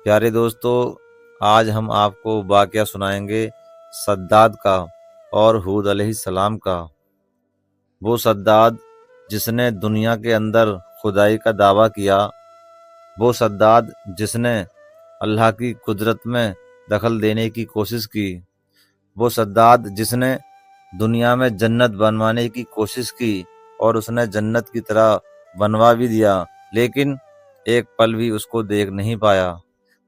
پیارے دوستو، آج ہم آپ کو واقعہ سنائیں گے صداد کا اور ہود علیہ السلام کا۔ وہ صداد جس نے دنیا کے اندر خدائی کا دعویٰ کیا، وہ صداد جس نے اللہ کی قدرت میں دخل دینے کی کوشش کی، وہ صداد جس نے دنیا میں جنت بنوانے کی کوشش کی اور اس نے جنت کی طرح بنوا بھی دیا، لیکن ایک پل بھی اس کو دیکھ نہیں پایا۔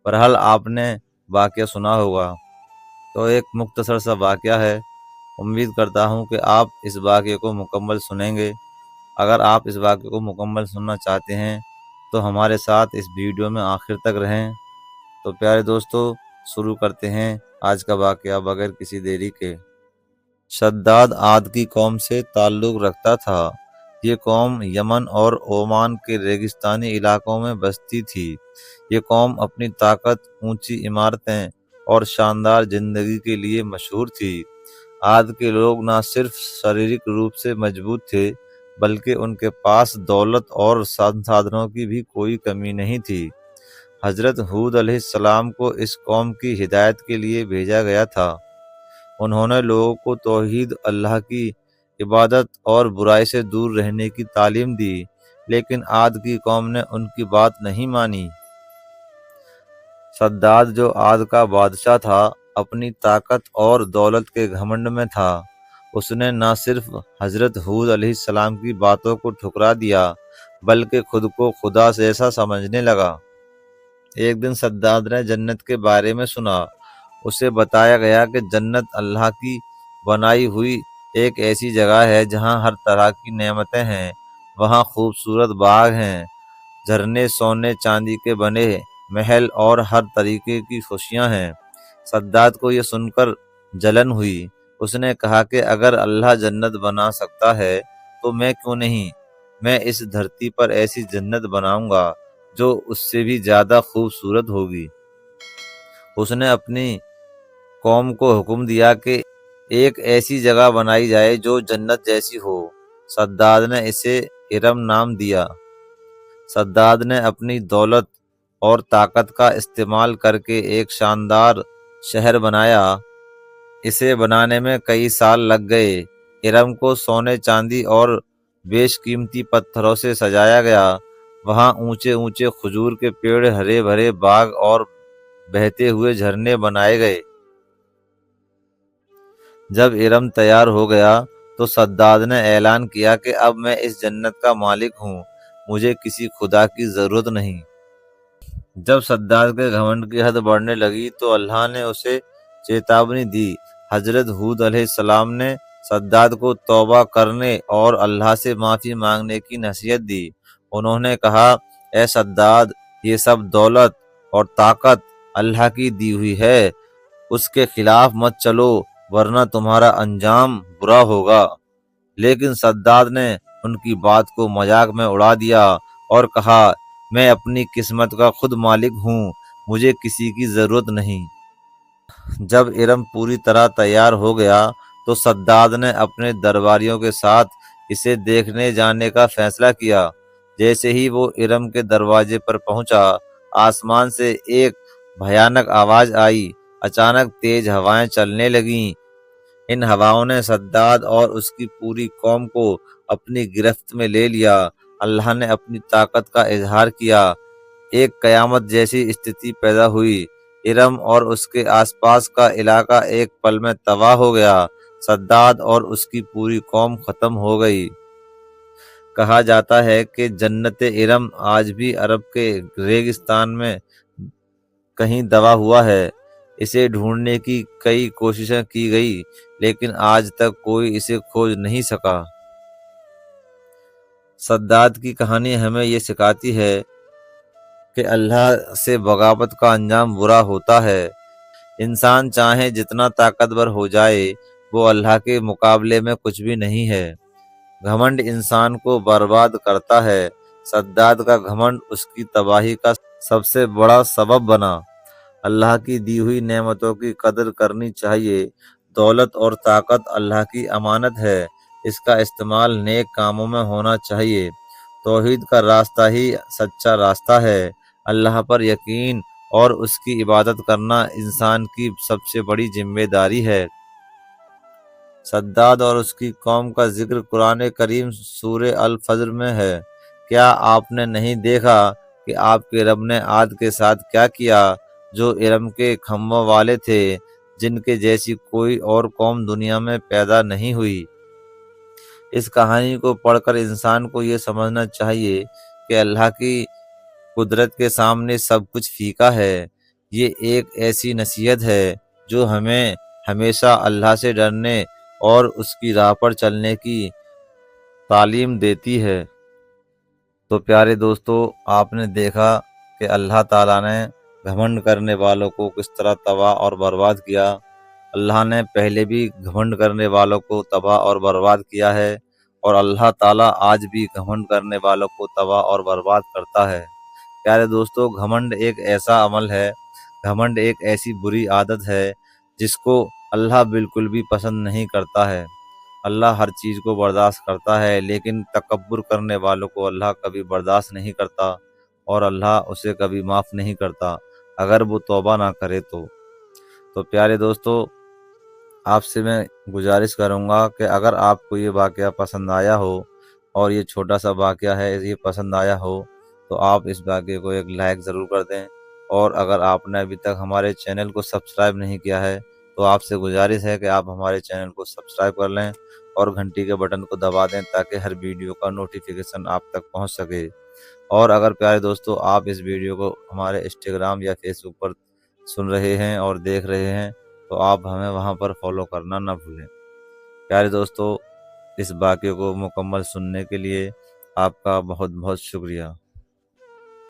بہرحال آپ نے واقعہ سنا ہوگا، تو ایک مختصر سا واقعہ ہے۔ امید کرتا ہوں کہ آپ اس واقعے کو مکمل سنیں گے۔ اگر آپ اس واقعے کو مکمل سننا چاہتے ہیں تو ہمارے ساتھ اس ویڈیو میں آخر تک رہیں۔ تو پیارے دوستو، شروع کرتے ہیں آج کا واقعہ بغیر کسی دیری کے۔ شداد عاد کی قوم سے تعلق رکھتا تھا۔ یہ قوم یمن اور عمان کے ریگستانی علاقوں میں بستی تھی۔ یہ قوم اپنی طاقت، اونچی عمارتیں اور شاندار زندگی کے لیے مشہور تھی۔ عاد کے لوگ نہ صرف شاریرک روپ سے مضبوط تھے، بلکہ ان کے پاس دولت اور سنسادنوں کی بھی کوئی کمی نہیں تھی۔ حضرت ہود علیہ السلام کو اس قوم کی ہدایت کے لیے بھیجا گیا تھا۔ انہوں نے لوگوں کو توحید، اللہ کی عبادت اور برائی سے دور رہنے کی تعلیم دی، لیکن عاد کی قوم نے ان کی بات نہیں مانی۔ صداد جو عاد کا بادشاہ تھا، اپنی طاقت اور دولت کے گھمنڈ میں تھا۔ اس نے نہ صرف حضرت ہود علیہ السلام کی باتوں کو ٹھکرا دیا، بلکہ خود کو خدا جیسا سمجھنے لگا۔ ایک دن صداد نے جنت کے بارے میں سنا۔ اسے بتایا گیا کہ جنت اللہ کی بنائی ہوئی ایک ایسی جگہ ہے جہاں ہر طرح کی نعمتیں ہیں۔ وہاں خوبصورت باغ ہیں، جھرنے، سونے چاندی کے بنے محل اور ہر طریقے کی خوشیاں ہیں۔ صداد کو یہ سن کر جلن ہوئی۔ اس نے کہا کہ اگر اللہ جنت بنا سکتا ہے تو میں کیوں نہیں؟ میں اس دھرتی پر ایسی جنت بناؤں گا جو اس سے بھی زیادہ خوبصورت ہوگی۔ اس نے اپنی قوم کو حکم دیا کہ ایک ایسی جگہ بنائی جائے جو جنت جیسی ہو۔ صداد نے اسے ارم نام دیا۔ صداد نے اپنی دولت اور طاقت کا استعمال کر کے ایک شاندار شہر بنایا۔ اسے بنانے میں کئی سال لگ گئے۔ ارم کو سونے چاندی اور بیش قیمتی پتھروں سے سجایا گیا۔ وہاں اونچے اونچے کھجور کے پیڑ، ہرے بھرے باغ اور بہتے ہوئے جھرنے بنائے گئے۔ جب ارم تیار ہو گیا تو صداد نے اعلان کیا کہ اب میں اس جنت کا مالک ہوں، مجھے کسی خدا کی ضرورت نہیں۔ جب صداد کے گھمنڈ کی حد بڑھنے لگی تو اللہ نے اسے چیتاونی دی۔ حضرت ہود علیہ السلام نے صداد کو توبہ کرنے اور اللہ سے معافی مانگنے کی نصیحت دی۔ انہوں نے کہا، اے صداد، یہ سب دولت اور طاقت اللہ کی دی ہوئی ہے، اس کے خلاف مت چلو ورنہ تمہارا انجام برا ہوگا۔ لیکن صداد نے ان کی بات کو مذاق میں اڑا دیا اور کہا، میں اپنی قسمت کا خود مالک ہوں، مجھے کسی کی ضرورت نہیں۔ جب ارم پوری طرح تیار ہو گیا تو صداد نے اپنے درباریوں کے ساتھ اسے دیکھنے جانے کا فیصلہ کیا۔ جیسے ہی وہ ارم کے دروازے پر پہنچا، آسمان سے ایک بھیانک آواز آئی۔ اچانک تیز ہوائیں چلنے لگیں۔ ان ہواؤں نے صداد اور اس کی پوری قوم کو اپنی گرفت میں لے لیا۔ اللہ نے اپنی طاقت کا اظہار کیا۔ ایک قیامت جیسی استھتی پیدا ہوئی۔ ارم اور اس کے آس پاس کا علاقہ ایک پل میں تباہ ہو گیا۔ صداد اور اس کی پوری قوم ختم ہو گئی۔ کہا جاتا ہے کہ جنت ارم آج بھی عرب کے ریگستان میں کہیں دبا ہوا ہے۔ اسے ڈھونڈنے کی کئی کوششیں کی گئی، لیکن آج تک کوئی اسے کھوج نہیں سکا۔ صداد کی کہانی ہمیں یہ سکھاتی ہے کہ اللہ سے بغاوت کا انجام برا ہوتا ہے۔ انسان چاہے جتنا طاقتور ہو جائے، وہ اللہ کے مقابلے میں کچھ بھی نہیں ہے۔ گھمنڈ انسان کو برباد کرتا ہے۔ صداد کا گھمنڈ اس کی تباہی کا سب سے بڑا سبب بنا۔ اللہ کی دی ہوئی نعمتوں کی قدر کرنی چاہیے۔ دولت اور طاقت اللہ کی امانت ہے، اس کا استعمال نیک کاموں میں ہونا چاہیے۔ توحید کا راستہ ہی سچا راستہ ہے۔ اللہ پر یقین اور اس کی عبادت کرنا انسان کی سب سے بڑی ذمہ داری ہے۔ سداد اور اس کی قوم کا ذکر قرآن کریم سورہ الفجر میں ہے۔ کیا آپ نے نہیں دیکھا کہ آپ کے رب نے عاد کے ساتھ کیا کیا، جو ارم کے کھمبوں والے تھے، جن کے جیسی کوئی اور قوم دنیا میں پیدا نہیں ہوئی۔ اس کہانی کو پڑھ کر انسان کو یہ سمجھنا چاہیے کہ اللہ کی قدرت کے سامنے سب کچھ پھیکا ہے۔ یہ ایک ایسی نصیحت ہے جو ہمیں ہمیشہ اللہ سے ڈرنے اور اس کی راہ پر چلنے کی تعلیم دیتی ہے۔ تو پیارے دوستو، آپ نے دیکھا کہ اللہ تعالیٰ نے گھمنڈ کرنے والوں کو کس طرح تباہ اور برباد کیا۔ اللہ نے پہلے بھی گھمنڈ کرنے والوں کو تباہ اور برباد کیا ہے، اور اللہ تعالیٰ آج بھی گھمنڈ کرنے والوں کو تباہ اور برباد کرتا ہے۔ پیارے دوستو، گھمنڈ ایک ایسا عمل ہے، گھمنڈ ایک ایسی بری عادت ہے جس کو اللہ بالکل بھی پسند نہیں کرتا ہے۔ اللہ ہر چیز کو برداشت کرتا ہے، لیکن تکبر کرنے والوں کو اللہ کبھی برداشت نہیں کرتا، اور اللہ اسے کبھی معاف نہیں کرتا اگر وہ توبہ نہ کرے تو پیارے دوستو، آپ سے میں گزارش کروں گا کہ اگر آپ کو یہ واقعہ پسند آیا ہو، اور یہ چھوٹا سا واقعہ ہے، یہ پسند آیا ہو، تو آپ اس واقعے کو ایک لائک ضرور کر دیں، اور اگر آپ نے ابھی تک ہمارے چینل کو سبسکرائب نہیں کیا ہے تو آپ سے گزارش ہے کہ آپ ہمارے چینل کو سبسکرائب کر لیں اور گھنٹی کے بٹن کو دبا دیں تاکہ ہر ویڈیو کا نوٹیفیکیشن آپ تک پہنچ سکے۔ اور اگر پیارے دوستو آپ اس ویڈیو کو ہمارے انسٹاگرام یا فیس بک پر سن رہے ہیں اور دیکھ رہے ہیں تو آپ ہمیں وہاں پر فالو کرنا نہ بھولیں۔ پیارے دوستو، اس واقعے کو مکمل سننے کے لیے آپ کا بہت بہت شکریہ۔